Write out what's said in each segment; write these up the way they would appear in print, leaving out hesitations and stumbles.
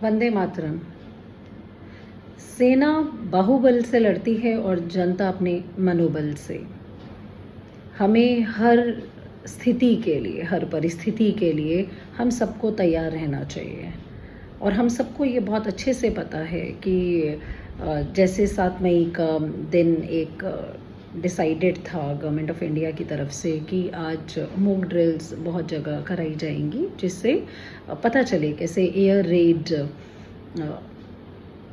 वंदे मातरम। सेना बाहुबल से लड़ती है और जनता अपने मनोबल से। हमें हर स्थिति के लिए, हर परिस्थिति के लिए हम सबको तैयार रहना चाहिए। और हम सबको ये बहुत अच्छे से पता है कि जैसे 7 मई का दिन एक डिसाइडेड था गवर्नमेंट ऑफ इंडिया की तरफ से कि आज मॉक ड्रिल्स बहुत जगह कराई जाएंगी, जिससे पता चले कैसे एयर रेड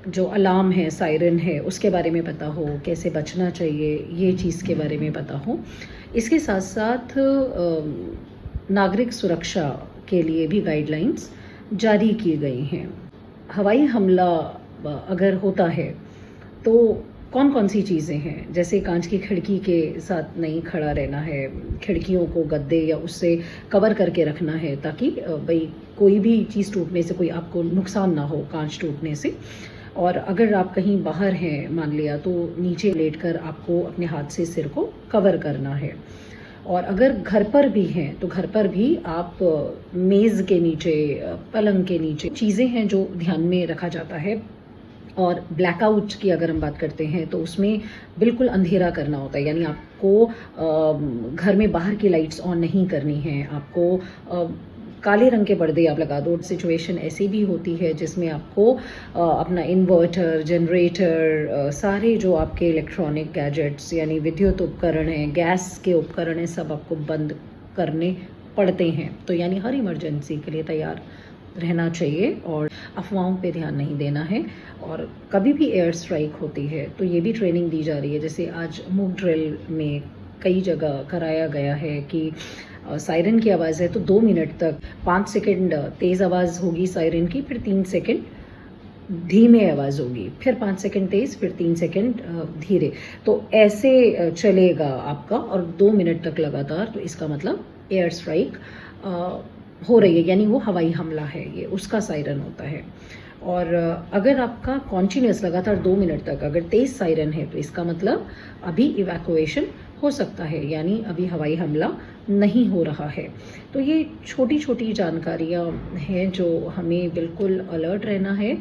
जो अलार्म है, सायरन है, उसके बारे में पता हो, कैसे बचना चाहिए, ये चीज़ के बारे में पता हो। इसके साथ साथ नागरिक सुरक्षा के लिए भी गाइडलाइंस जारी की गई हैं। हवाई हमला अगर होता है तो कौन कौन सी चीज़ें हैं, जैसे कांच की खिड़की के साथ नहीं खड़ा रहना है, खिड़कियों को गद्दे या उससे कवर करके रखना है ताकि भाई कोई भी चीज़ टूटने से कोई आपको नुकसान ना हो, कांच टूटने से। और अगर आप कहीं बाहर हैं मान लिया, तो नीचे लेटकर आपको अपने हाथ से सिर को कवर करना है। और अगर घर पर भी हैं तो घर पर भी आप मेज़ के नीचे, पलंग के नीचे चीज़ें हैं जो ध्यान में रखा जाता है। और ब्लैकआउट की अगर हम बात करते हैं तो उसमें बिल्कुल अंधेरा करना होता है, यानी आपको घर में बाहर की लाइट्स ऑन नहीं करनी है, आपको काले रंग के पर्दे आप लगा दो। सिचुएशन ऐसी भी होती है जिसमें आपको अपना इन्वर्टर, जनरेटर, सारे जो आपके इलेक्ट्रॉनिक गैजेट्स यानी विद्युत उपकरण हैं, गैस के उपकरण हैं, सब आपको बंद करने पड़ते हैं। तो यानी हर इमरजेंसी के लिए तैयार रहना चाहिए और अफवाहों पे ध्यान नहीं देना है। और कभी भी एयर स्ट्राइक होती है तो ये भी ट्रेनिंग दी जा रही है, जैसे आज मॉक ड्रिल में कई जगह कराया गया है कि सायरन की आवाज़ है तो 2 मिनट तक 5 सेकंड तेज़ आवाज़ होगी सायरन की, फिर 3 सेकंड धीमे आवाज़ होगी, फिर 5 सेकंड तेज़, फिर 3 सेकंड धीरे। तो ऐसे चलेगा आपका और 2 मिनट तक लगातार। तो इसका मतलब एयर स्ट्राइक हो रही है, यानी वो हवाई हमला है, ये उसका सायरन होता है। और अगर आपका कॉन्टिन्यूस लगातार 2 मिनट तक अगर तेज़ सायरन है तो इसका मतलब अभी इवैक्यूएशन हो सकता है, यानी अभी हवाई हमला नहीं हो रहा है। तो ये छोटी छोटी जानकारियाँ हैं जो हमें बिल्कुल अलर्ट रहना है।